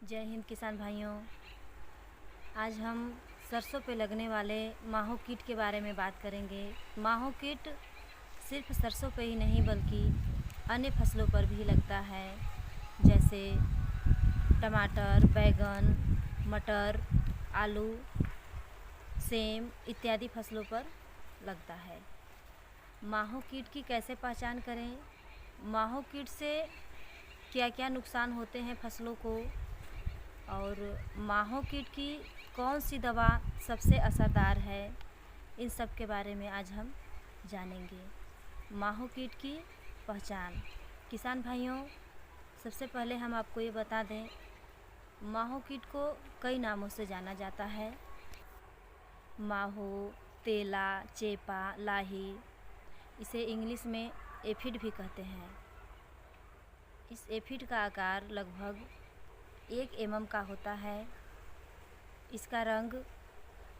जय हिंद किसान भाइयों। आज हम सरसों पे लगने वाले माहो कीट के बारे में बात करेंगे। माहो कीट सिर्फ सरसों पे ही नहीं बल्कि अन्य फसलों पर भी लगता है, जैसे टमाटर, बैगन, मटर, आलू, सेम इत्यादि फसलों पर लगता है। माहो कीट की कैसे पहचान करें, माहो कीट से क्या क्या नुकसान होते हैं फसलों को, और माहो कीट की कौन सी दवा सबसे असरदार है, इन सब के बारे में आज हम जानेंगे। माहो कीट की पहचान। किसान भाइयों, सबसे पहले हम आपको ये बता दें, माहो कीट को कई नामों से जाना जाता है। माहो, तेला, चेपा, लाही, इसे इंग्लिश में एफिड भी कहते हैं। इस एफिड का आकार लगभग 1 mm का होता है। इसका रंग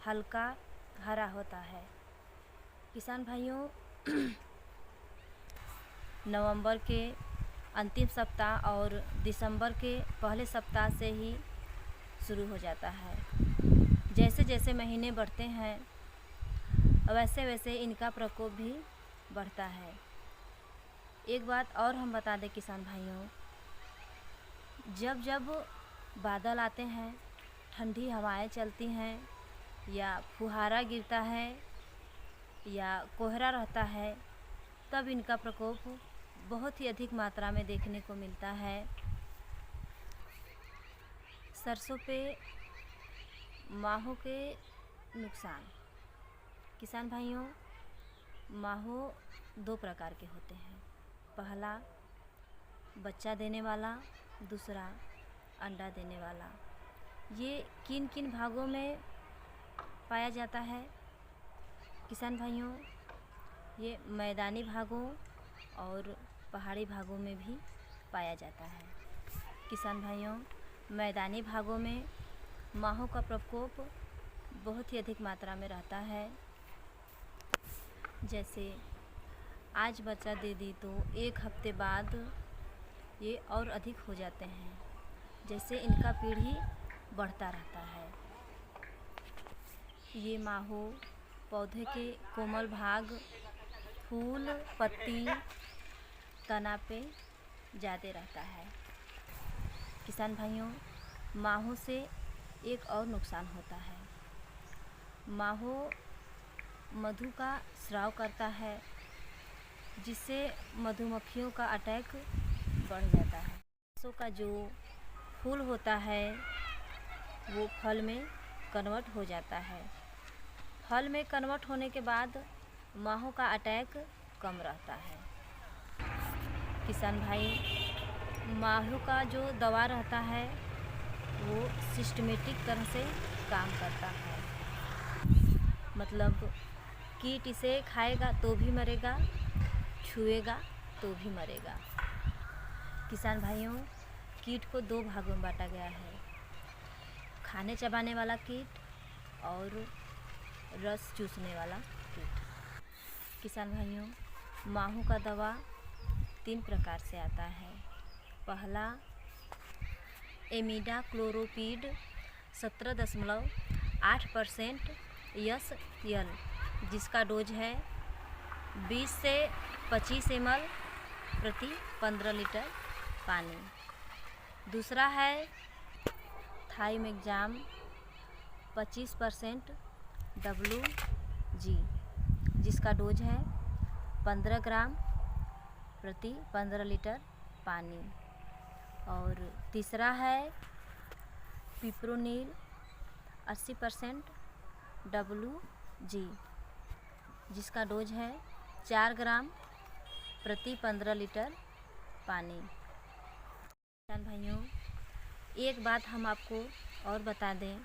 हल्का हरा होता है। किसान भाइयों, नवंबर के अंतिम सप्ताह और दिसंबर के पहले सप्ताह से ही शुरू हो जाता है। जैसे जैसे महीने बढ़ते हैं वैसे वैसे इनका प्रकोप भी बढ़ता है। एक बात और हम बता दें किसान भाइयों, जब जब बादल आते हैं, ठंडी हवाएं चलती हैं, या फुहारा गिरता है, या कोहरा रहता है, तब इनका प्रकोप बहुत ही अधिक मात्रा में देखने को मिलता है। सरसों पे माहो के नुकसान। किसान भाइयों, माहो 2 प्रकार के होते हैं। पहला बच्चा देने वाला, दूसरा अंडा देने वाला। ये किन किन भागों में पाया जाता है किसान भाइयों? ये मैदानी भागों और पहाड़ी भागों में भी पाया जाता है। किसान भाइयों, मैदानी भागों में माहो का प्रकोप बहुत ही अधिक मात्रा में रहता है। जैसे आज बच्चा दे दी तो 1 हफ्ते बाद ये और अधिक हो जाते हैं, जैसे इनका पीढ़ी बढ़ता रहता है। ये माहो पौधे के कोमल भाग, फूल, पत्ती, तना पे ज़्यादा रहता है। किसान भाइयों, माहो से एक और नुकसान होता है। माहो मधु का स्राव करता है, जिससे मधुमक्खियों का अटैक बढ़ जाता है। सरसों का जो फूल होता है वो फल में कन्वर्ट हो जाता है। फल में कन्वर्ट होने के बाद माहो का अटैक कम रहता है। किसान भाई, माहो का जो दवा रहता है वो सिस्टमेटिक तरह से काम करता है। मतलब कीट इसे खाएगा तो भी मरेगा, छुएगा तो भी मरेगा। किसान भाइयों, कीट को 2 भागों में बांटा गया है, खाने चबाने वाला कीट और रस चूसने वाला कीट। किसान भाइयों, माहो का दवा 3 प्रकार से आता है। पहला इमिडाक्लोप्रिड 17.8% SL, जिसका डोज है 20 से 25 ml प्रति 15 लीटर पानी। दूसरा है थाइमेक्साम 25% WG, जिसका डोज है 15 ग्राम प्रति 15 लीटर पानी। और तीसरा है पिप्रोनिल 80% WG, जिसका डोज है 4 ग्राम प्रति 15 लीटर पानी। किसान भाइयों, एक बात हम आपको और बता दें,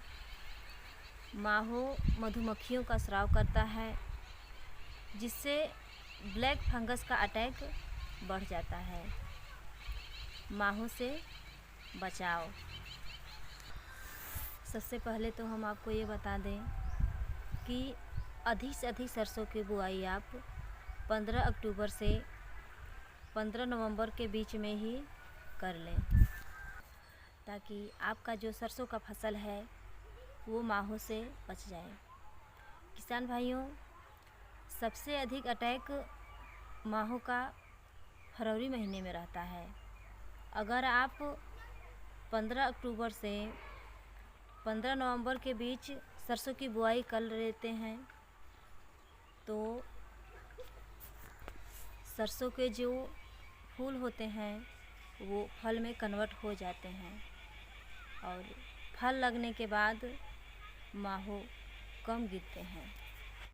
माहो मधुमक्खियों का स्राव करता है, जिससे ब्लैक फंगस का अटैक बढ़ जाता है। माहो से बचाव। सबसे पहले तो हम आपको ये बता दें कि अधिक से अधिक सरसों की बुआई आप 15 अक्टूबर से 15 नवंबर के बीच में ही कर लें, ताकि आपका जो सरसों का फसल है वो माहों से बच जाए। किसान भाइयों, सबसे अधिक अटैक माहों का फरवरी महीने में रहता है। अगर आप 15 अक्टूबर से 15 नवंबर के बीच सरसों की बुआई कर लेते हैं तो सरसों के जो फूल होते हैं वो फल में कन्वर्ट हो जाते हैं और फल लगने के बाद माहों कम गिरते हैं।